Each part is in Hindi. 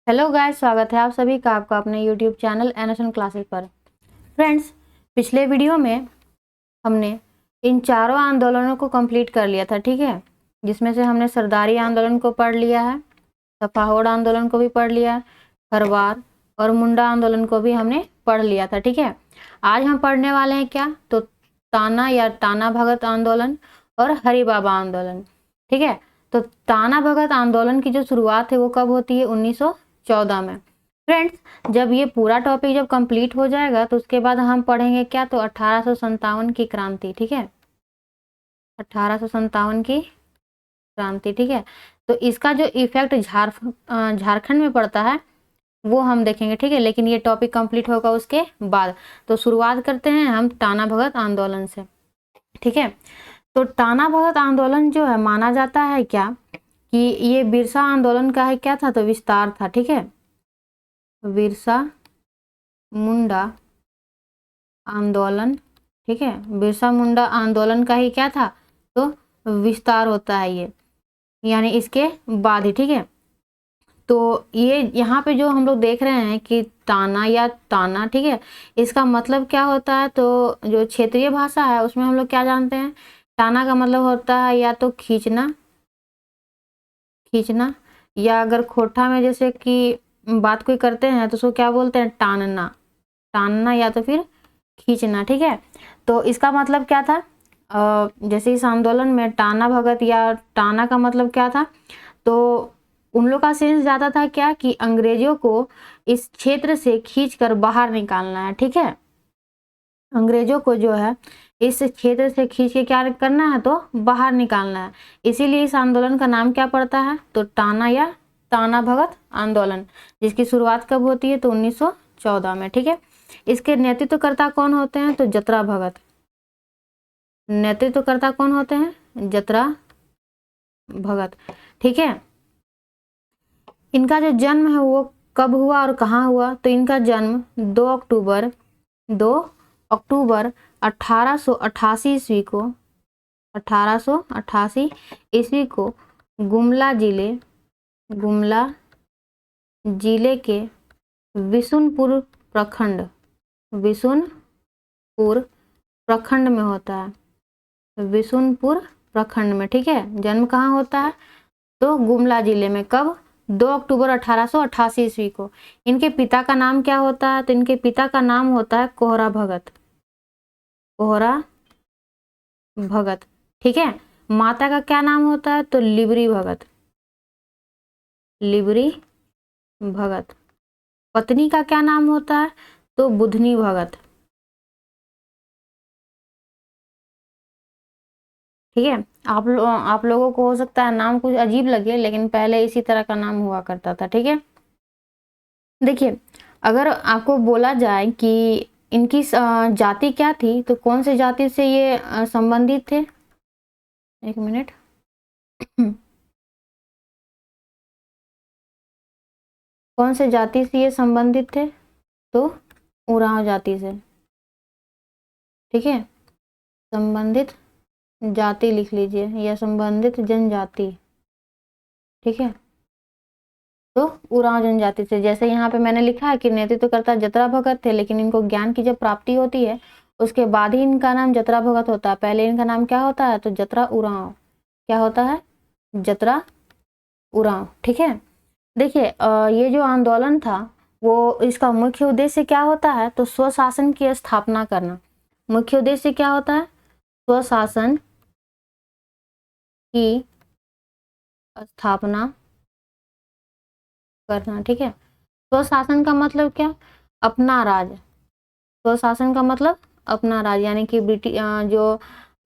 हेलो गाइस, स्वागत है आप सभी का आपका अपने यूट्यूब चैनल एनएसएन क्लासेस पर। फ्रेंड्स, पिछले वीडियो में हमने इन चारों आंदोलनों को कंप्लीट कर लिया था, ठीक है। जिसमें से हमने सरदारी आंदोलन को पढ़ लिया है, सफाहोड़ आंदोलन को भी पढ़ लिया है, खरवार और मुंडा आंदोलन को भी हमने पढ़ लिया था, ठीक है। आज हम पढ़ने वाले हैं क्या, तो ताना या टाना भगत आंदोलन और हरि बाबा आंदोलन, ठीक है। तो टाना भगत आंदोलन की जो शुरुआत है वो कब होती है, 1914 में। फ्रेंड्स, जब ये पूरा टॉपिक जब कंप्लीट हो जाएगा तो उसके बाद हम पढ़ेंगे क्या, तो 1857 की क्रांति, ठीक है। 1857 की क्रांति, ठीक है। तो इसका जो इफेक्ट झारखंड में पड़ता है वो हम देखेंगे, ठीक है। लेकिन ये टॉपिक कंप्लीट होगा उसके बाद। तो शुरुआत करते हैं हम टाना भगत आंदोलन से, ठीक है। तो टाना भगत आंदोलन जो है माना जाता है क्या कि ये बिरसा आंदोलन का है, क्या था, तो विस्तार था, ठीक है। बिरसा मुंडा आंदोलन, ठीक है। बिरसा मुंडा आंदोलन का ही क्या था, तो विस्तार होता है ये, यानी इसके बाद ही, ठीक है। तो ये यहाँ पे जो हम लोग देख रहे हैं कि टाना या ताना, ठीक है, इसका मतलब क्या होता है, तो जो क्षेत्रीय भाषा है उसमें हम लोग क्या जानते हैं, टाना का मतलब होता है या तो खींचना, खींचना, या अगर खोटा में जैसे कि बात कोई करते हैं तो उसको क्या बोलते हैं, टानना, टानना या तो फिर खींचना, ठीक है। तो इसका मतलब क्या था, जैसे इस आंदोलन में टाना भगत या टाना का मतलब क्या था, तो उन लोग का सेंस ज्यादा था क्या कि अंग्रेजों को इस क्षेत्र से खींचकर बाहर निकालना है, ठीक है। अंग्रेजों को जो है इस क्षेत्र से खींच के क्या करना है, तो बाहर निकालना है। इसीलिए इस आंदोलन का नाम क्या पड़ता है, तो टाना या टाना भगत आंदोलन, जिसकी शुरुआत कब होती है, तो 1914 में, ठीक है। इसके नेतृत्वकर्ता कौन होते हैं, तो जतरा भगत। नेतृत्वकर्ता कौन होते हैं, जतरा भगत, ठीक है। इनका जो जन्म है वो कब हुआ और कहाँ हुआ, तो इनका जन्म 2 अक्टूबर 1888 ईस्वी को, 1888 ईस्वी को गुमला जिले के विशुनपुर प्रखंड में होता है, विशुनपुर प्रखंड में, ठीक है। जन्म कहाँ होता है, तो गुमला जिले में, कब, 2 अक्टूबर 1888 ईस्वी को। इनके पिता का नाम क्या होता है, तो इनके पिता का नाम होता है कोहरा भगत, ठीक है। माता का क्या नाम होता है, तो लिबरी भगत। पत्नी का क्या नाम होता है, तो बुधनी भगत, ठीक है। आप लोगों को हो सकता है नाम कुछ अजीब लगे, लेकिन पहले इसी तरह का नाम हुआ करता था, ठीक है। देखिए, अगर आपको बोला जाए कि इनकी जाति क्या थी, तो कौन से जाति से ये संबंधित थे, एक मिनट कौन से जाति से ये संबंधित थे, तो उरांव जाति से, ठीक है। संबंधित जाति लिख लीजिए, या संबंधित जनजाति, ठीक है। तो उरांव जनजाति से, जैसे यहाँ पे मैंने लिखा है कि नेतृत्वकर्ता जतरा भगत थे, लेकिन इनको ज्ञान की जब प्राप्ति होती है उसके बाद ही इनका नाम जतरा भगत होता है। पहले इनका नाम क्या होता है, तो जतरा उरांव, क्या होता है, जतरा उरांव, ठीक है। देखिए, ये जो आंदोलन था वो, इसका मुख्य उद्देश्य क्या होता है, तो स्वशासन की स्थापना करना। मुख्य उद्देश्य क्या होता है, स्वशासन की स्थापना करना, ठीक है। स्वशासन का मतलब क्या, अपना राज। स्वशासन का मतलब अपना राज, यानी कि जो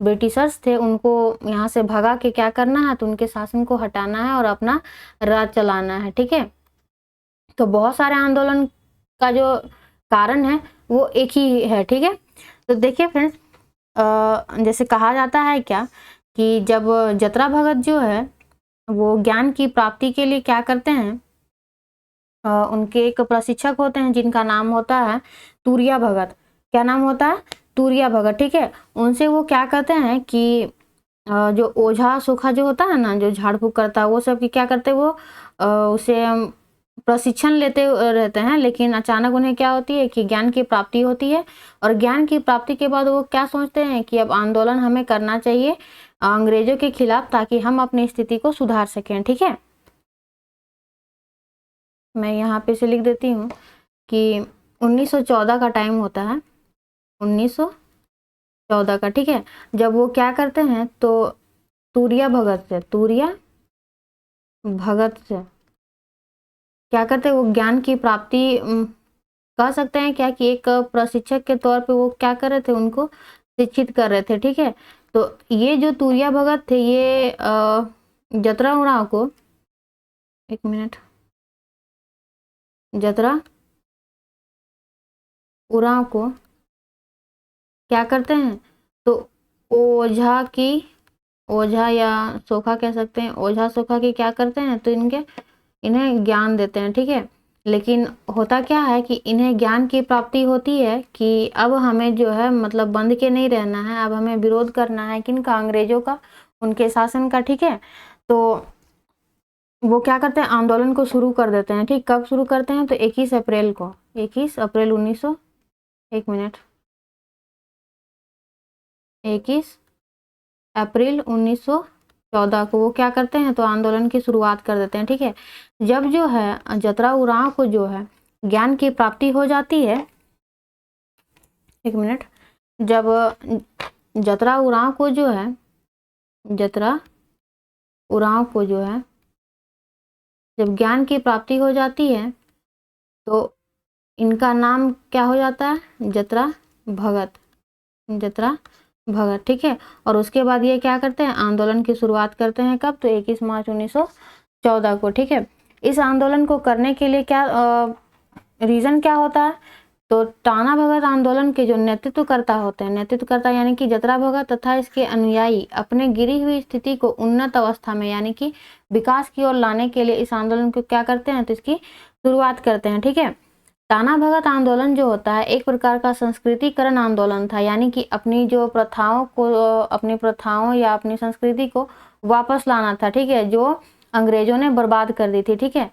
ब्रिटिशर्स थे उनको यहाँ से भगा के क्या करना है, तो उनके शासन को हटाना है और अपना राज चलाना है, ठीक है। तो बहुत सारे आंदोलन का जो कारण है वो एक ही है, ठीक है। तो देखिए फ्रेंड्स, जैसे कहा जाता है क्या कि जब जतरा भगत जो है वो ज्ञान की प्राप्ति के लिए क्या करते हैं, उनके एक प्रशिक्षक होते हैं जिनका नाम होता है तुरिया भगत। क्या नाम होता है, तुरिया भगत, ठीक है। उनसे वो क्या कहते हैं कि जो ओझा सोखा जो होता है ना, जो झाड़ फूक करता है, वो सब की क्या करते हैं, वो उसे प्रशिक्षण लेते रहते हैं, लेकिन अचानक उन्हें क्या होती है कि ज्ञान की प्राप्ति होती है, और ज्ञान की प्राप्ति के बाद वो क्या सोचते हैं कि अब आंदोलन हमें करना चाहिए अंग्रेजों के खिलाफ, ताकि हम अपनी स्थिति को सुधार सकें। ठीक है, मैं यहाँ पे से लिख देती हूँ कि 1914 का टाइम होता है, 1914 का। ठीक है, जब वो क्या करते हैं तो तुरिया भगत से क्या करते हैं, वो ज्ञान की प्राप्ति कह सकते हैं क्या कि एक प्रशिक्षक के तौर पे वो क्या कर रहे थे, उनको शिक्षित कर रहे थे। ठीक है, तो ये जो तुरिया भगत थे ये जतरा उरांव को, एक मिनट, जतरा उरांव को क्या करते हैं तो ओझा या सोखा कह सकते हैं, ओझा सोखा की क्या करते हैं तो इन्हें ज्ञान देते हैं। ठीक है, लेकिन होता क्या है कि इन्हें ज्ञान की प्राप्ति होती है कि अब हमें जो है मतलब बंद के नहीं रहना है, अब हमें विरोध करना है किनका, अंग्रेजों का, उनके शासन का। ठीक है, तो वो क्या करते हैं, आंदोलन को शुरू कर देते हैं। ठीक, कब शुरू करते हैं तो 21 अप्रैल को, 21 अप्रैल 1900, एक मिनट, 21 अप्रैल 1914 को वो क्या करते हैं तो आंदोलन की शुरुआत कर देते हैं। ठीक है, जब जो है जतरा उरांव को जो है ज्ञान की प्राप्ति हो जाती है, एक मिनट, जब जतरा उरांव को जो है, जतरा उरांव को जो है जब ज्ञान की प्राप्ति हो जाती है तो इनका नाम क्या हो जाता है, जतरा भगत, जतरा भगत। ठीक है, और उसके बाद ये क्या करते हैं, आंदोलन की शुरुआत करते हैं कब तो 21 मार्च 1914 को। ठीक है, इस आंदोलन को करने के लिए क्या रीजन क्या होता है तो टाना भगत आंदोलन के जो नेतृत्वकर्ता होते हैं, नेतृत्वकर्ता यानी कि जतरा भगत तथा इसके अनुयायी अपने गिरी हुई स्थिति को उन्नत अवस्था में यानी कि विकास की ओर लाने के लिए इस आंदोलन को क्या करते हैं तो इसकी शुरुआत करते हैं। ठीक है, टाना भगत आंदोलन जो होता है एक प्रकार का संस्कृतिकरण आंदोलन था, यानी कि अपनी जो प्रथाओं को, अपनी प्रथाओं या अपनी संस्कृति को वापस लाना था। ठीक है, जो अंग्रेजों ने बर्बाद कर दी थी। ठीक है,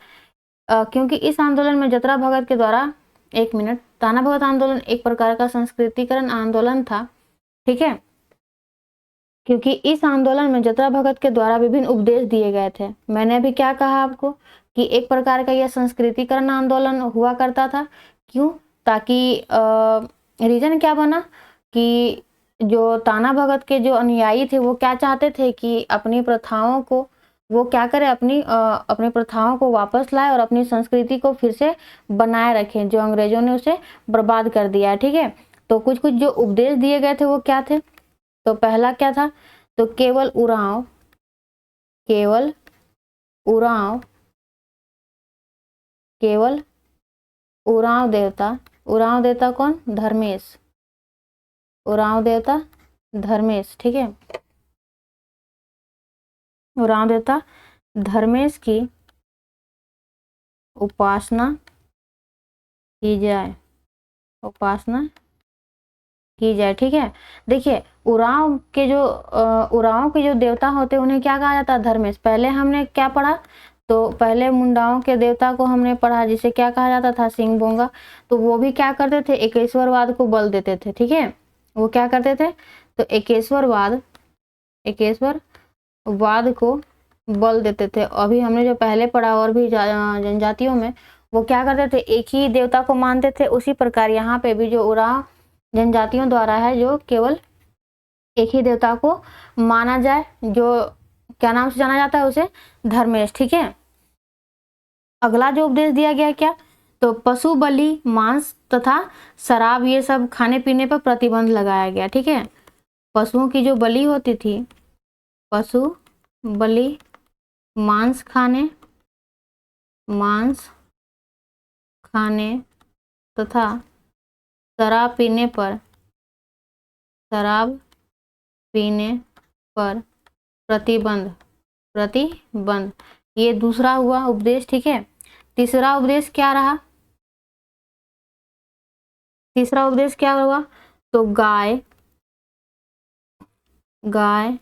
क्योंकि इस आंदोलन में जतरा भगत के द्वारा, एक मिनट, टाना भगत आंदोलन एक प्रकार का संस्कृतिकरण आंदोलन था। ठीक है, क्योंकि इस आंदोलन में जतरा भगत के द्वारा विभिन्न उपदेश दिए गए थे। मैंने अभी क्या कहा आपको कि एक प्रकार का यह संस्कृतिकरण आंदोलन हुआ करता था। क्यों, ताकि रीजन क्या बना कि जो टाना भगत के जो अनुयायी थे वो क्या चाहते थे कि अपनी प्रथाओं को वो क्या करे, अपनी प्रथाओं को वापस लाए और अपनी संस्कृति को फिर से बनाए रखें, जो अंग्रेजों ने उसे बर्बाद कर दिया है। ठीक है, तो कुछ कुछ जो उपदेश दिए गए थे वो क्या थे तो पहला क्या था तो केवल उरांव देवता कौन, उरांव देवता धर्मेश। ठीक है, उरांव देवता धर्मेश की उपासना की जाए। ठीक है, देखिए उरांव के जो देवता होते हैं उन्हें क्या कहा जाता है, धर्मेश। पहले हमने क्या पढ़ा तो पहले मुंडाओं के देवता को हमने पढ़ा जिसे क्या कहा जाता था, सिंह बोंगा। तो वो भी क्या करते थे, एकेश्वरवाद को बल देते थे। ठीक है, वो क्या करते थे तो एकेश्वरवाद को बल देते थे। अभी हमने जो पहले पढ़ा और भी जनजातियों में वो क्या करते थे, एक ही देवता को मानते थे। उसी प्रकार यहाँ पे भी जो उरांव जनजातियों द्वारा है जो केवल एक ही देवता को माना जाए, जो क्या नाम से जाना जाता है उसे, धर्मेश। ठीक है, अगला जो उपदेश दिया गया क्या तो पशु बलि, मांस तथा शराब ये सब खाने पीने पर प्रतिबंध लगाया गया। ठीक है, पशुओं की जो बलि होती थी, पशु बलि, मांस खाने तथा शराब पीने पर प्रतिबंध, ये दूसरा हुआ उपदेश। ठीक है, तीसरा उपदेश क्या हुआ तो गाय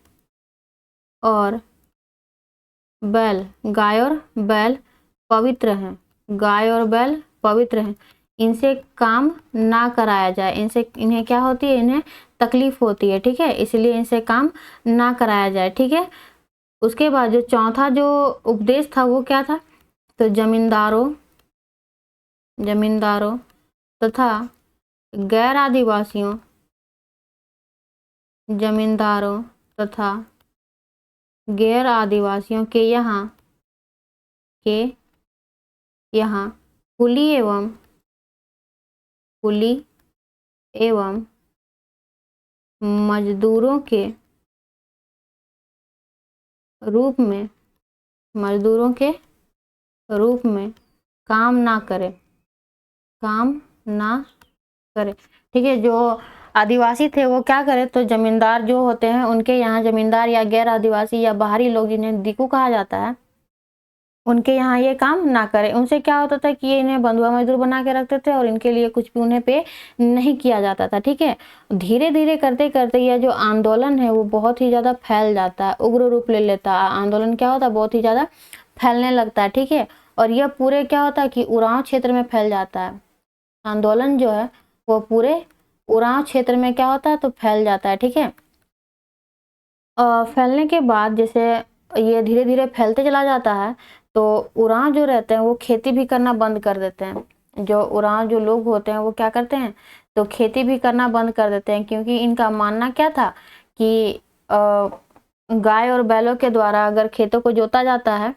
और बैल पवित्र हैं। गाय और बैल पवित्र हैं, इनसे काम ना कराया जाए, इन्हें क्या होती है, इन्हें तकलीफ होती है, ठीक है, इसलिए इनसे काम ना कराया जाए, ठीक है। उसके बाद जो चौथा जो उपदेश था वो क्या था, तो जमींदारों तथा गैर आदिवासियों, जमींदारों तथा गैर आदिवासियों के यहाँ कुली एवं मजदूरों के रूप में काम ना करे, ठीक है। जो आदिवासी थे वो क्या करे, तो जमींदार जो होते हैं उनके यहाँ, जमींदार या गैर आदिवासी या बाहरी लोग, जिन्हें दिकू कहा जाता है, उनके यहाँ ये काम ना करे। उनसे क्या होता था कि ये इन्हें बंधुआ मजदूर बना के रखते थे और इनके लिए कुछ भी उन्हें पे नहीं किया जाता था, ठीक है। धीरे धीरे करते करते यह जो आंदोलन है वो बहुत ही ज्यादा फैल जाता है, उग्र रूप ले लेता है। आंदोलन क्या होता है, बहुत ही ज्यादा फैलने लगता है, ठीक है। और यह पूरे क्या होता है कि उरांव क्षेत्र में फैल जाता है। आंदोलन जो है वो पूरे उरांव क्षेत्र में क्या होता है, तो फैल जाता है, ठीक है। फैलने के बाद जैसे ये धीरे धीरे फैलते चला जाता है, तो उरांव जो रहते हैं वो खेती भी करना बंद कर देते हैं। जो उरांव जो लोग होते हैं वो क्या करते हैं, तो खेती भी करना बंद कर देते हैं, क्योंकि इनका मानना क्या था कि गाय और बैलों के द्वारा अगर खेतों को जोता जाता है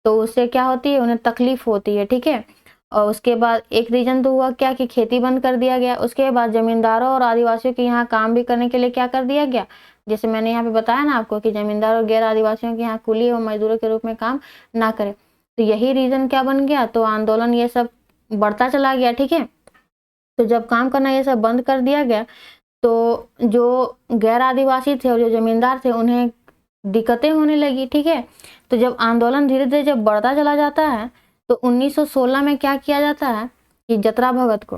तो उससे क्या होती है, उन्हें तकलीफ होती है, ठीक है। और उसके बाद एक रीजन तो हुआ क्या कि खेती बंद कर दिया गया। उसके बाद जमींदारों और आदिवासियों के यहाँ काम भी करने के लिए क्या कर दिया गया, जैसे मैंने यहाँ पे बताया ना आपको कि जमींदार और गैर आदिवासियों के यहाँ कुली और मजदूरों के रूप में काम ना करे। तो यही रीजन क्या बन गया, तो आंदोलन ये सब बढ़ता चला गया, ठीक है। तो जब काम करना ये सब बंद कर दिया गया तो जो गैर आदिवासी थे और जो जमींदार थे उन्हें दिक्कतें होने लगी, ठीक है। तो जब आंदोलन धीरे धीरे जब बढ़ता चला जाता है तो 1916 में क्या किया जाता है कि जतरा भगत को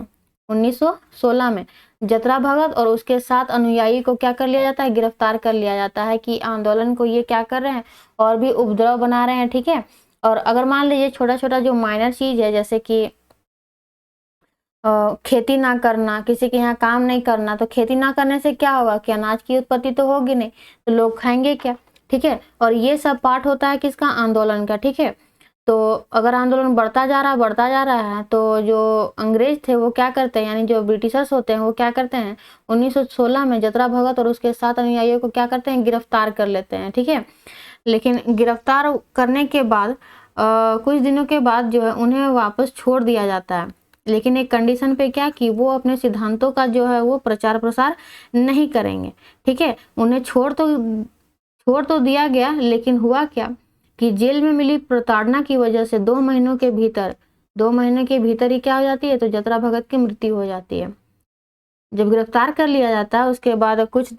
1916 में जतरा भगत और उसके 7 अनुयायी को क्या कर लिया जाता है, गिरफ्तार कर लिया जाता है कि आंदोलन को ये क्या कर रहे हैं, और भी उपद्रव बना रहे हैं, ठीक है। और अगर मान लीजिए छोटा छोटा जो माइनर चीज है, जैसे कि खेती ना करना, किसी के यहाँ काम नहीं करना, तो खेती ना करने से क्या होगा कि अनाज की उत्पत्ति तो होगी नहीं, तो लोग खाएंगे क्या, ठीक है। और ये सब पार्ट होता है किसका, आंदोलन का, ठीक है। तो अगर आंदोलन बढ़ता जा रहा है तो जो अंग्रेज थे वो क्या करते हैं, यानी जो ब्रिटिशर्स होते हैं वो क्या करते हैं, 1916 में जतरा भगत और उसके 7 अनुयायियों को क्या करते हैं, गिरफ्तार कर लेते हैं, ठीक है। लेकिन गिरफ्तार करने के बाद कुछ दिनों के बाद जो है उन्हें वापस छोड़ दिया जाता है, लेकिन एक कंडीशन पे, क्या कि वो अपने सिद्धांतों का जो है वो प्रचार प्रसार नहीं करेंगे, ठीक है। उन्हें छोड़ तो दिया गया, लेकिन हुआ क्या कि जेल में मिली प्रताड़ना की वजह से 2 महीने के भीतर ही क्या हो जाती है, तो जतरा भगत की मृत्यु हो जाती है। जब गिरफ्तार कर लिया जाता है उसके बाद कुछ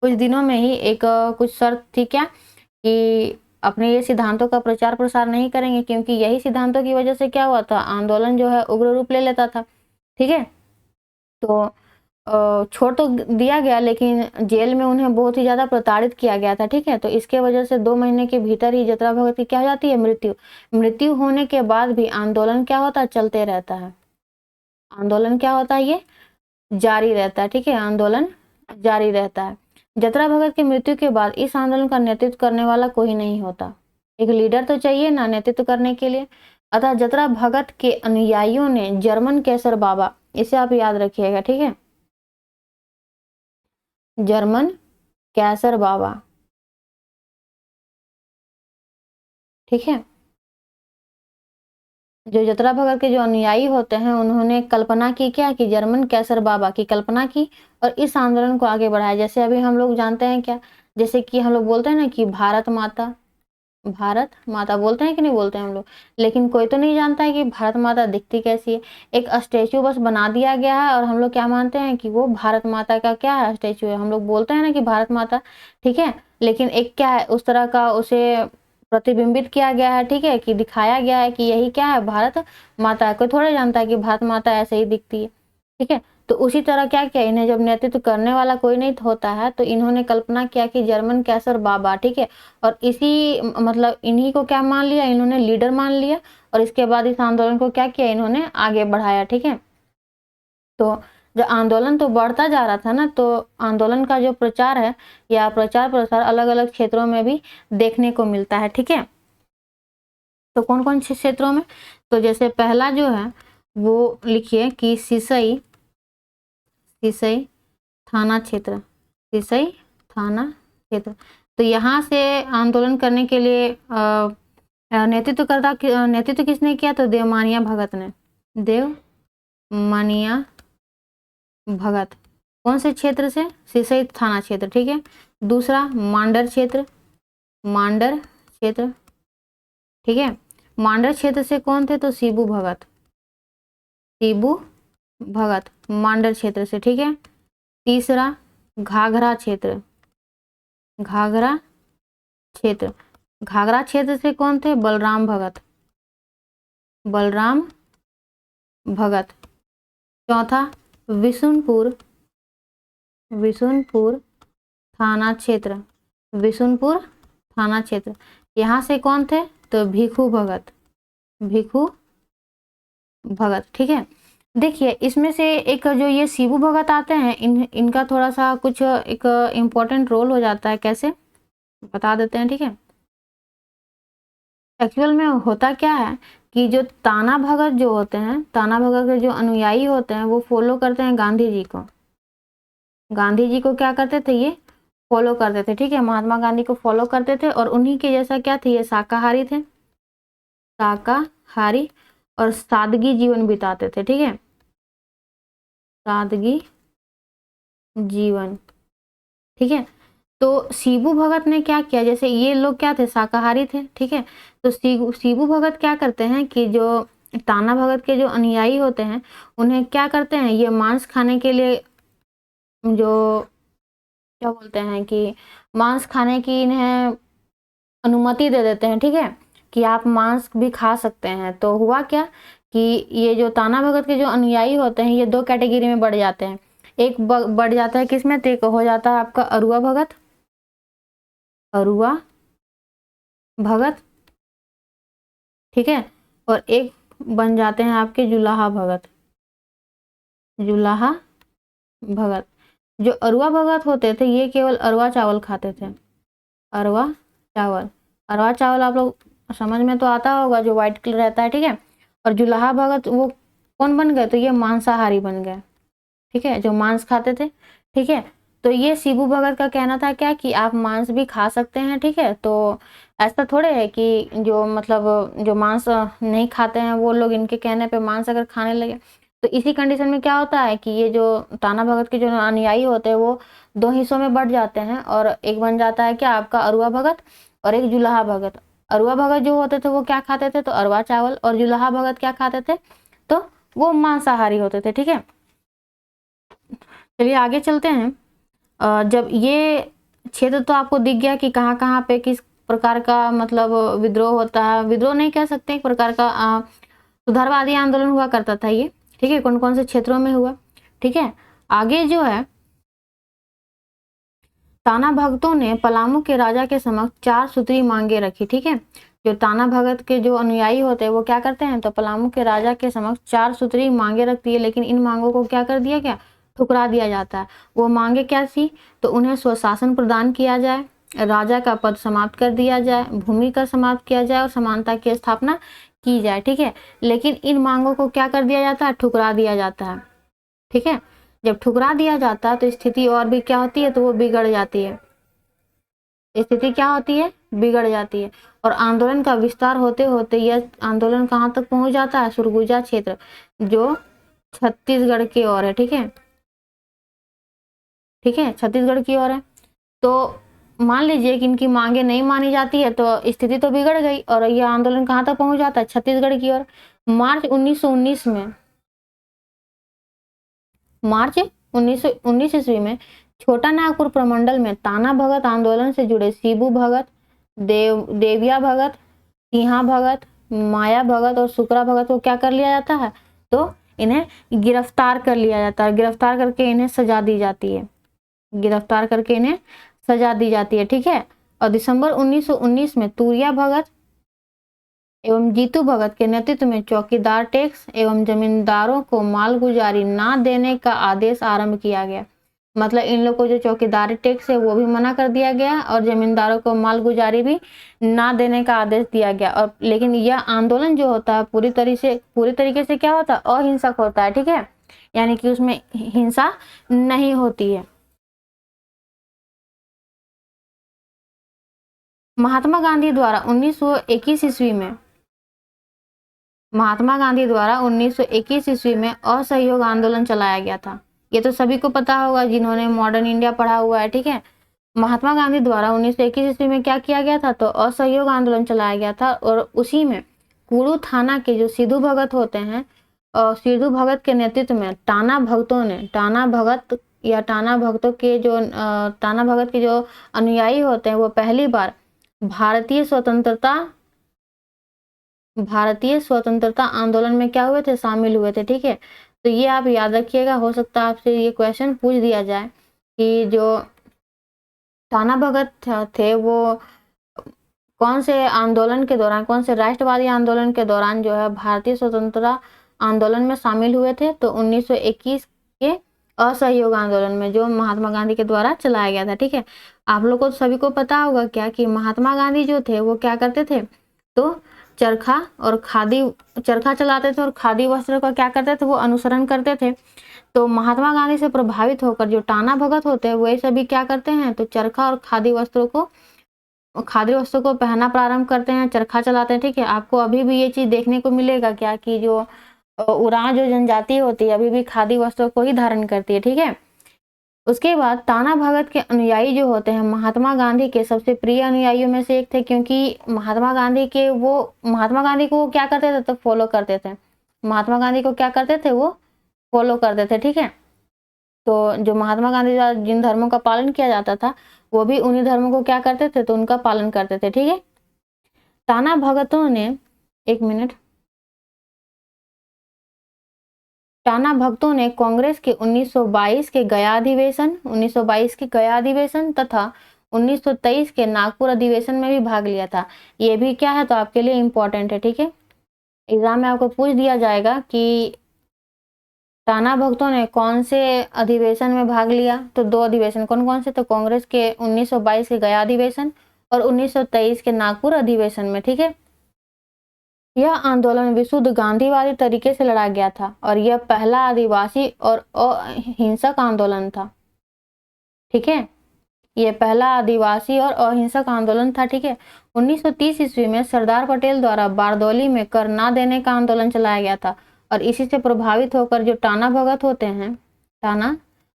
दिनों में ही एक कुछ शर्त थी, क्या कि अपने ये सिद्धांतों का प्रचार प्रसार नहीं करेंगे, क्योंकि यही सिद्धांतों की वजह से क्या हुआ था, आंदोलन जो है उग्र रूप ले लेता था, ठीक है। तो छोड़ तो दिया गया, लेकिन जेल में उन्हें बहुत ही ज्यादा प्रताड़ित किया गया था, ठीक है। तो इसके वजह से 2 महीने के भीतर ही जतरा भगत की क्या हो जाती है, मृत्यु होने के बाद भी आंदोलन क्या होता है, चलते रहता है। आंदोलन क्या होता है, ये जारी रहता है, ठीक है, आंदोलन जारी रहता है। जतरा भगत की मृत्यु के बाद इस आंदोलन का नेतृत्व करने वाला कोई नहीं होता, एक लीडर तो चाहिए ना नेतृत्व करने के लिए। अतः जतरा भगत के अनुयायियों ने जर्मन कैसर बाबा, इसे आप याद रखिएगा, ठीक है, जर्मन कैसर बाबा, ठीक है। जो जतरा भगत के जो अनुयायी होते हैं उन्होंने कल्पना की, क्या कि जर्मन कैसर बाबा की कल्पना की और इस आंदोलन को आगे बढ़ाया। जैसे अभी हम लोग जानते हैं क्या, जैसे कि हम लोग बोलते हैं ना कि भारत माता बोलते हैं कि नहीं बोलते हैं हम लोग, लेकिन कोई तो नहीं जानता है कि भारत माता दिखती कैसी है। एक स्टेचू बस बना दिया गया है और हम लोग क्या मानते हैं कि वो भारत माता का क्या है, स्टेचू है। हम लोग बोलते हैं ना कि भारत माता, ठीक है, लेकिन एक क्या है, उस तरह का उसे प्रतिबिंबित किया गया है, ठीक है, कि दिखाया गया है कि यही क्या है, भारत माता है। कोई थोड़ा जानता है कि भारत माता ऐसे ही दिखती है, ठीक है। तो उसी तरह क्या किया, इन्हें जब नेतृत्व करने वाला कोई नहीं होता है तो इन्होंने कल्पना किया कि जर्मन कैसर बाबा, ठीक है, और इसी मतलब इन्हीं को क्या मान लिया, इन्होंने लीडर मान लिया और इसके बाद इस आंदोलन को क्या किया, इन्होंने आगे बढ़ाया, ठीक है। तो जो आंदोलन तो बढ़ता जा रहा था ना, तो आंदोलन का जो प्रचार है या प्रचार प्रसार अलग अलग क्षेत्रों में भी देखने को मिलता है, ठीक है। तो कौन कौन से क्षेत्रों में, तो जैसे पहला जो है वो लिखिए कि सिसई, सिसई थाना क्षेत्र, सिसई थाना क्षेत्र। तो यहाँ से आंदोलन करने के लिए नेतृत्व किसने किया, तो देवमानिया भगत ने, देवमानिया भगत। कौन से क्षेत्र से, सिसई थाना क्षेत्र, ठीक है। दूसरा मांडर क्षेत्र, मांडर क्षेत्र, ठीक है। मांडर क्षेत्र से कौन थे, तो शिबू भगत, शिबू भगत मांडर क्षेत्र से, ठीक है। तीसरा घाघरा क्षेत्र, घाघरा क्षेत्र, घाघरा क्षेत्र से कौन थे, बलराम भगत, बलराम भगत। चौथा विशुनपुर, विशुनपुर थाना क्षेत्र, विशुनपुर थाना क्षेत्र, यहाँ से कौन थे, तो भिखू भगत, भिखू भगत, ठीक है। देखिए इसमें से एक जो ये शिबू भगत आते हैं, इनका थोड़ा सा कुछ एक इम्पोर्टेंट रोल हो जाता है, कैसे बता देते हैं, ठीक है। एक्चुअल में होता क्या है कि जो ताना भगत जो होते हैं, ताना भगत के जो अनुयायी होते हैं वो फॉलो करते हैं गांधी जी को, गांधी जी को क्या करते थे, ये फॉलो करते थे, ठीक है, महात्मा गांधी को फॉलो करते थे और उन्हीं के जैसा क्या थे, ये शाकाहारी थे, शाकाहारी और सादगी जीवन बिताते थे, ठीक है, सादगी जीवन, ठीक है। तो शिबू भगत ने क्या किया, जैसे ये लोग क्या थे, शाकाहारी थे, ठीक है। तो शिबू भगत क्या करते हैं कि जो ताना भगत के जो अनुयायी होते हैं उन्हें क्या करते हैं, ये मांस खाने के लिए, जो क्या बोलते हैं कि मांस खाने की इन्हें अनुमति दे देते हैं, ठीक है, कि आप मांस भी खा सकते हैं। तो हुआ क्या कि ये जो ताना भगत के जो अनुयायी होते हैं ये दो कैटेगरी में बढ़ जाते हैं, एक बढ़ जाता है किसमें, तो एक हो जाता है आपका अरुआ भगत, अरुआ भगत, ठीक है, और एक बन जाते हैं आपके जुलाहा भगत, जुलाहा भगत। जो अरुआ भगत होते थे ये केवल अरुआ चावल खाते थे, अरुआ चावल, अरुआ चावल आप लोग समझ में तो आता होगा, जो व्हाइट कलर रहता है, ठीक है। और जुलाहा भगत वो कौन बन गए, तो ये मांसाहारी बन गए, ठीक है, जो मांस खाते थे, ठीक है। तो ये शिबू भगत का कहना था क्या कि आप मांस भी खा सकते हैं, ठीक है। तो ऐसा थोड़े है कि जो मतलब जो मांस नहीं खाते हैं वो लोग इनके कहने पे मांस अगर खाने लगे, तो इसी कंडीशन में क्या होता है कि ये जो ताना भगत के जो अनुयायी होते हैं वो दो हिस्सों में बढ़ जाते हैं और एक बन जाता है क्या आपका अरुआ भगत और एक जुलाहा भगत। अरुआ भगत जो होते थे वो क्या खाते थे, तो अरुआ चावल, और जुलाहा भगत क्या खाते थे, तो वो मांसाहारी होते थे, ठीक है। चलिए आगे चलते हैं। जब ये क्षेत्र तो आपको दिख गया कि कहाँ कहाँ पे किस प्रकार का मतलब विद्रोह होता है, विद्रोह नहीं कह सकते, एक प्रकार का सुधारवादी आंदोलन हुआ करता था ये, ठीक है, कौन कौन से क्षेत्रों में हुआ, ठीक है। आगे जो है ताना भगतों ने पलामू के राजा के समक्ष 4 सूत्री मांगे रखी, ठीक है। जो ताना भगत के जो अनुयायी होते हैं वो क्या करते हैं, तो पलामू के राजा के समक्ष 4 सूत्री मांगे रखती है, लेकिन इन मांगों को क्या कर दिया गया, ठुकरा दिया जाता है। वो मांगे क्या थी, तो उन्हें स्वशासन प्रदान किया जाए, राजा का पद समाप्त कर दिया जाए, भूमि कर समाप्त किया जाए और समानता की स्थापना की जाए, ठीक है। लेकिन इन मांगों को क्या कर दिया जाता है, ठुकरा दिया जाता है, ठीक है। जब ठुकरा दिया जाता है तो स्थिति और भी क्या होती है, तो वो बिगड़ जाती है, स्थिति क्या होती है, बिगड़ जाती है। और आंदोलन का विस्तार होते होते यह आंदोलन कहाँ तक पहुंच जाता है, सुरगुजा क्षेत्र जो छत्तीसगढ़ की ओर है, ठीक है, ठीक है, छत्तीसगढ़ की ओर है। तो मान लीजिए कि इनकी मांगे नहीं मानी जाती है तो स्थिति तो बिगड़ गई और यह आंदोलन कहाँ तक पहुंच जाता है, छत्तीसगढ़ की ओर। मार्च 1919 में, मार्च 1919 ईस्वी में छोटा नागपुर प्रमंडल में ताना भगत आंदोलन से जुड़े शिबू भगत, देविया भगत, सिंहा भगत, माया भगत और सुकरा भगत को क्या कर लिया जाता है, तो इन्हें गिरफ्तार कर लिया जाता है, गिरफ्तार करके इन्हें सजा दी जाती है, गिरफ्तार करके इन्हें सजा दी जाती है, ठीक है। और दिसंबर 1919 में तूरिया भगत एवं जीतू भगत के नेतृत्व में चौकीदार टैक्स एवं जमींदारों को मालगुजारी ना देने का आदेश आरंभ किया गया। मतलब इन लोग को जो चौकीदारी टैक्स है वो भी मना कर दिया गया और जमींदारों को मालगुजारी भी ना देने का आदेश दिया गया। और लेकिन यह आंदोलन जो होता है पूरी तरीके से क्या होता है, अहिंसक होता है, ठीक है, यानी कि उसमें हिंसा नहीं होती है। महात्मा गांधी द्वारा 1921 ईस्वी में महात्मा गांधी द्वारा 1921 ईस्वी में असहयोग आंदोलन चलाया गया था। ये तो सभी को पता होगा जिन्होंने मॉडर्न इंडिया पढ़ा हुआ है, ठीक है। महात्मा गांधी द्वारा 1921 ईस्वी में क्या किया गया था, तो असहयोग आंदोलन चलाया गया था। और उसी में कुड़ू थाना के जो सिद्धू भगत होते हैं, सिद्धू भगत के नेतृत्व में टाना भगतों के जो टाना भगत के जो अनुयायी होते हैं वो पहली बार भारतीय स्वतंत्रता आंदोलन में क्या हुए थे, शामिल हुए थे, ठीक है। तो ये आप याद रखिएगा, हो सकता है आपसे ये क्वेश्चन पूछ दिया जाए कि जो टाना भगत थे वो कौन से आंदोलन के दौरान, कौन से राष्ट्रवादी आंदोलन के दौरान जो है भारतीय स्वतंत्रता आंदोलन में शामिल हुए थे, तो 1921 के असहयोग आंदोलन में जो महात्मा गांधी के द्वारा चलाया गया था, ठीक है। आप लोग को सभी को पता होगा क्या कि महात्मा गांधी जो थे वो क्या करते थे, तो चरखा चलाते थे और खादी वस्त्र का क्या करते थे, वो अनुसरण करते थे। तो महात्मा गांधी से प्रभावित होकर जो टाना भगत होते हैं वे सभी क्या करते हैं, तो चरखा और खादी वस्त्रों को पहनना प्रारंभ करते हैं, चरखा चलाते हैं, ठीक है। आपको अभी भी ये चीज देखने को मिलेगा क्या कि जो उरांव जो जनजाति होती है अभी भी खादी वस्त्रों को ही धारण करती है, ठीक है। उसके बाद टाना भगत के अनुयायी जो होते हैं महात्मा गांधी के सबसे प्रिय अनुयायियों में से एक थे, क्योंकि महात्मा गांधी को क्या करते थे, तो फॉलो करते थे। महात्मा गांधी को क्या करते थे, वो फॉलो करते थे, ठीक है। तो जो महात्मा गांधी द्वारा जिन धर्मों का पालन किया जाता था वो भी उन्हीं धर्मों को क्या करते थे, तो उनका पालन करते थे, ठीक है। टाना भगतों ने कांग्रेस के 1922 के गया अधिवेशन तथा 1923 के नागपुर अधिवेशन में भी भाग लिया था। ये भी क्या है, तो आपके लिए इम्पोर्टेंट है, ठीक है। एग्जाम में आपको पूछ दिया जाएगा कि टाना भगतों ने कौन से अधिवेशन में भाग लिया, तो 2 अधिवेशन कौन कौन से, तो कांग्रेस के 1922 के गया अधिवेशन और 1923 के नागपुर अधिवेशन में, ठीक है। यह आंदोलन विशुद्ध गांधीवादी तरीके से लड़ा गया था और यह पहला आदिवासी और अहिंसक आंदोलन था, ठीक है। ये पहला आदिवासी और अहिंसक आंदोलन था, ठीक है। 1930 ईस्वी में सरदार पटेल द्वारा बारदौली में कर ना देने का आंदोलन चलाया गया था और इसी से प्रभावित होकर जो टाना भगत होते हैं, टाना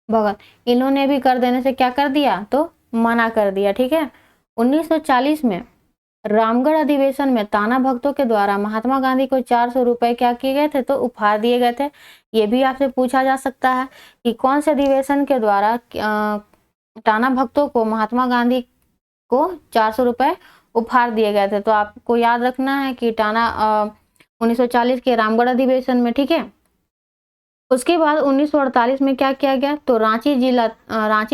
भगत, इन्होंने भी कर देने से क्या कर दिया, तो मना कर दिया, ठीक है। 1940 में रामगढ़ अधिवेशन में टाना भक्तों के द्वारा महात्मा गांधी को 400 रुपए क्या किए गए थे, तो उपहार दिए गए थे। ये भी आपसे पूछा जा सकता है कि कौन से अधिवेशन के द्वारा टाना भक्तों को महात्मा गांधी को 400 रुपए उपहार दिए गए थे। तो आपको याद रखना है कि 1940 के रामगढ़ अधिवेशन में, ठीक है। उसके बाद 1948 में क्या किया गया, तो रांची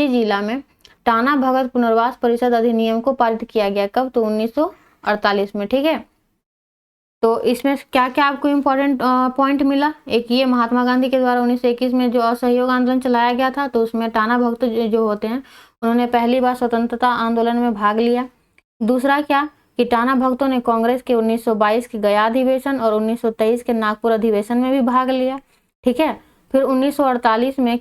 जिला में टाना भगत पुनर्वास परिषद अधिनियम को पारित किया गया। कब, तो 1948 में, ठीक है। तो इसमें क्या क्या आपको इम्पोर्टेंट पॉइंट मिला, एक ये महात्मा गांधी के द्वारा 1921 में जो असहयोग आंदोलन चलाया गया था, तो उसमें टाना भक्त जो होते हैं उन्होंने पहली बार स्वतंत्रता आंदोलन में भाग लिया। दूसरा क्या कि टाना भक्तों ने कांग्रेस के 1922 के गया अधिवेशन और 1923 के नागपुर अधिवेशन में भी भाग लिया, ठीक है। फिर 1940 में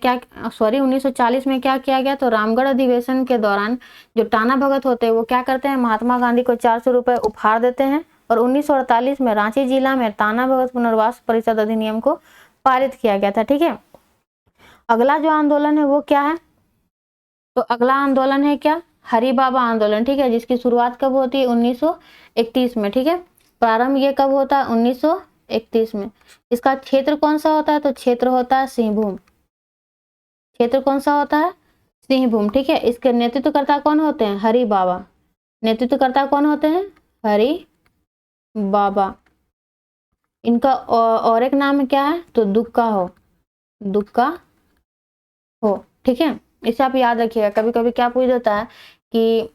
क्या किया गया, तो रामगढ़ अधिवेशन के दौरान जो टाना भगत होते हैं वो क्या करते हैं, महात्मा गांधी को 400 रुपए उपहार देते हैं और 1948 में रांची जिला में टाना भगत पुनर्वास परिषद अधिनियम को पारित किया गया था, ठीक है। अगला जो आंदोलन है वो क्या है, तो अगला आंदोलन है क्या, हरि बाबा आंदोलन, ठीक है, जिसकी शुरुआत कब होती है, 1931 में, ठीक है। प्रारंभ ये कब होता है, 1931 में। इसका क्षेत्र कौन सा होता है, तो क्षेत्र होता है सिंहभूम। क्षेत्र कौन सा होता है, सिंहभूम, ठीक है। इसके नेतृत्वकर्ता कौन होते हैं, हरि बाबा। नेतृत्वकर्ता कौन होते हैं, हरि बाबा। इनका और एक नाम क्या है, तो दुक्का हो, दुक्का हो, ठीक है। इसे आप याद रखिएगा। कभी कभी क्या पूछ देता है कि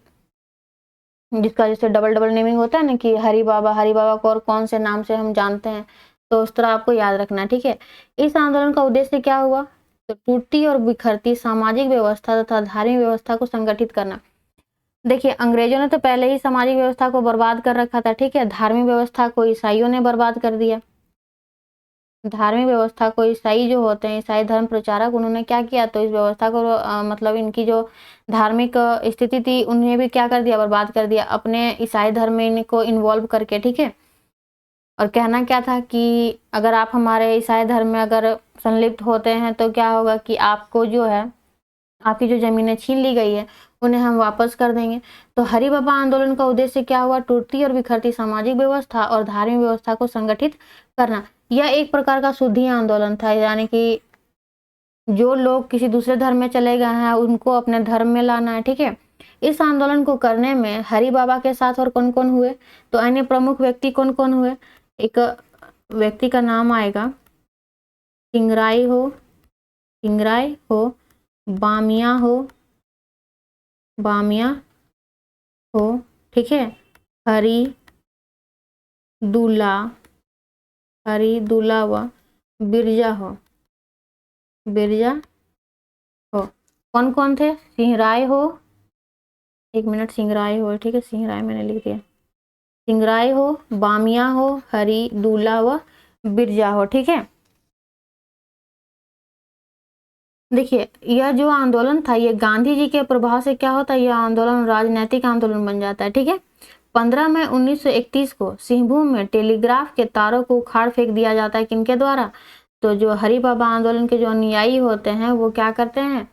जिसका जैसे डबल डबल नेमिंग होता है ना, कि हरि बाबा को और कौन से नाम से हम जानते हैं, तो उस तरह आपको याद रखना है, ठीक है। इस आंदोलन का उद्देश्य क्या हुआ, तो टूटती और बिखरती सामाजिक व्यवस्था तथा धार्मिक व्यवस्था को संगठित करना। देखिए, अंग्रेजों ने तो पहले ही सामाजिक व्यवस्था को बर्बाद कर रखा था, ठीक है। धार्मिक व्यवस्था को ईसाइयों ने बर्बाद कर दिया। धार्मिक व्यवस्था को ईसाई जो होते हैं, ईसाई धर्म प्रचारक, उन्होंने क्या किया, तो इस व्यवस्था को मतलब इनकी जो धार्मिक स्थिति थी उन्हें भी क्या कर दिया, बर्बाद कर दिया, अपने ईसाई धर्म में इनको इन्वॉल्व करके, ठीक है। और कहना क्या था कि अगर आप हमारे ईसाई धर्म में अगर संलिप्त होते हैं तो क्या होगा कि आपको जो है, आपकी जो जमीनें छीन ली गई है उन्हें हम वापस कर देंगे। तो हरि बाबा आंदोलन का उद्देश्य क्या हुआ, टूटती और बिखरती सामाजिक व्यवस्था और धार्मिक व्यवस्था को संगठित करना। यह एक प्रकार का शुद्धि आंदोलन था, यानी कि जो लोग किसी दूसरे धर्म में चले गए हैं उनको अपने धर्म में लाना है, ठीक है। इस आंदोलन को करने में हरि बाबा के साथ और कौन कौन हुए, तो अन्य प्रमुख व्यक्ति कौन कौन हुए। एक व्यक्ति का नाम आएगा सिंगराई हो, बामिया हो, ठीक है। हरि दूला व बिरजा हो, कौन कौन थे, सिंहराय हो, एक मिनट, सिंहराय हो, ठीक है, सिंहराय मैंने लिख दिया, सिंगराय हो, बामिया हो, हरि दूला व बिरजा हो, ठीक है। देखिए, यह जो आंदोलन था ये गांधी जी के प्रभाव से क्या होता है, यह आंदोलन राजनीतिक आंदोलन बन जाता है, ठीक है। 15 मई 1931 को सिंहभूम में टेलीग्राफ के तारों को उखाड़ फेंक दिया जाता है, किनके द्वारा, तो जो हरि बाबा आंदोलन के जो अनुयायी होते हैं वो क्या करते हैं,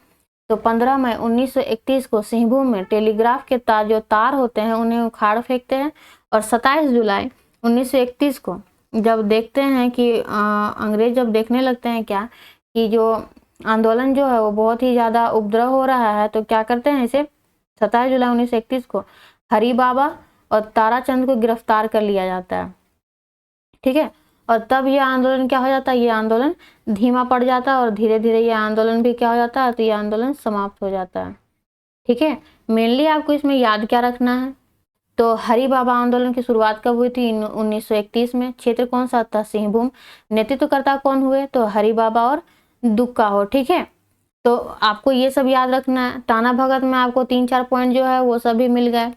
तो 15 मई 1931 को सिंहभूम में टेलीग्राफ के जो तार होते हैं उन्हें उखाड़ फेंकते हैं। और 27 जुलाई 1931 को जब देखते हैं कि अंग्रेज जब देखने लगते हैं क्या कि जो आंदोलन जो है वो बहुत ही ज़्यादा उपद्रव हो रहा है, तो क्या करते हैं, इसे 27 जुलाई 1931 को हरि बाबा और ताराचंद को गिरफ्तार कर लिया जाता है, ठीक है। और तब ये आंदोलन क्या हो जाता है, ये आंदोलन धीमा पड़ जाता है और धीरे धीरे ये आंदोलन भी क्या हो जाता है, तो ये आंदोलन समाप्त हो जाता है, ठीक है। मेनली आपको इसमें याद क्या रखना है, तो हरि बाबा आंदोलन की शुरुआत कब हुई थी, 1931 में। क्षेत्र कौन सा था, सिंहभूम। नेतृत्वकर्ता कौन हुए, तो हरि बाबा और दुक्का हो, ठीक है। तो आपको ये सब याद रखना है। टाना भगत में आपको 3-4 पॉइंट जो है वो सभी मिल गए।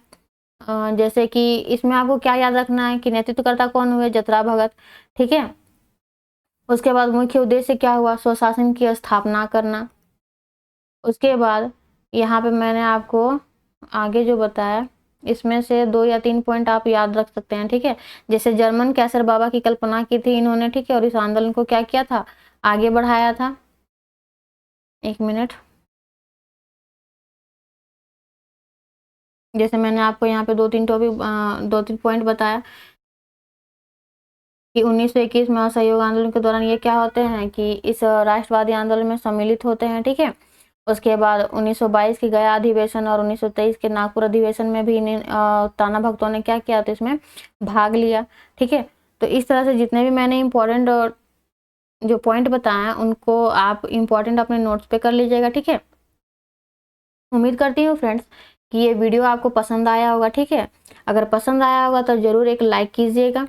जैसे कि इसमें आपको क्या याद रखना है कि नेतृत्वकर्ता कौन हुए, जतरा भगत, ठीक है। उसके बाद मुख्य उद्देश्य क्या हुआ, स्वशासन की स्थापना करना। उसके बाद यहाँ पे मैंने आपको आगे जो बताया इसमें से 2 या 3 पॉइंट आप याद रख सकते हैं, ठीक है। जैसे जर्मन कैसर बाबा की कल्पना की थी इन्होंने, ठीक है, और इस आंदोलन को क्या किया था, आगे बढ़ाया था। एक मिनट, जैसे मैंने आपको यहाँ पे 2-3 पॉइंट बताया कि 1921 में असहयोग आंदोलन के दौरान ये क्या होते हैं कि इस राष्ट्रवादी आंदोलन में सम्मिलित होते हैं, ठीक है। उसके बाद 1922 के गया अधिवेशन और 1923 के नागपुर अधिवेशन में भी ताना भक्तों ने क्या किया, तो इसमें भाग लिया, ठीक है। तो इस तरह से जितने भी मैंने इम्पोर्टेंट जो पॉइंट बताए हैं उनको आप इम्पोर्टेंट अपने नोट्स पे कर लीजिएगा, ठीक है। उम्मीद करती हूँ फ्रेंड्स कि ये वीडियो आपको पसंद आया होगा, ठीक है। अगर पसंद आया होगा तो ज़रूर एक लाइक कीजिएगा,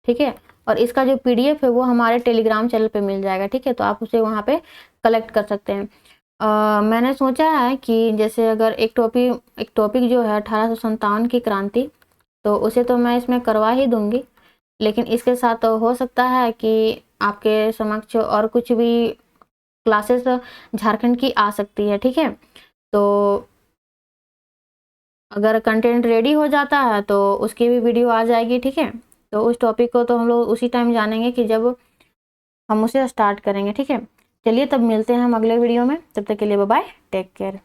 ठीक है। और इसका जो PDF है वो हमारे टेलीग्राम चैनल पे मिल जाएगा, ठीक है, तो आप उसे वहाँ पे कलेक्ट कर सकते हैं। मैंने सोचा है कि जैसे अगर एक टॉपिक जो है 1857 की क्रांति, तो उसे तो मैं इसमें करवा ही दूंगी, लेकिन इसके साथ तो हो सकता है कि आपके समक्ष और कुछ भी क्लासेस झारखंड की आ सकती है, ठीक है। तो अगर कंटेंट रेडी हो जाता है तो उसकी भी वीडियो आ जाएगी, ठीक है। तो उस टॉपिक को तो हम लोग उसी टाइम जानेंगे कि जब हम उसे स्टार्ट करेंगे, ठीक है। चलिए तब मिलते हैं हम अगले वीडियो में, तब तक के लिए बाय बाय, टेक केयर।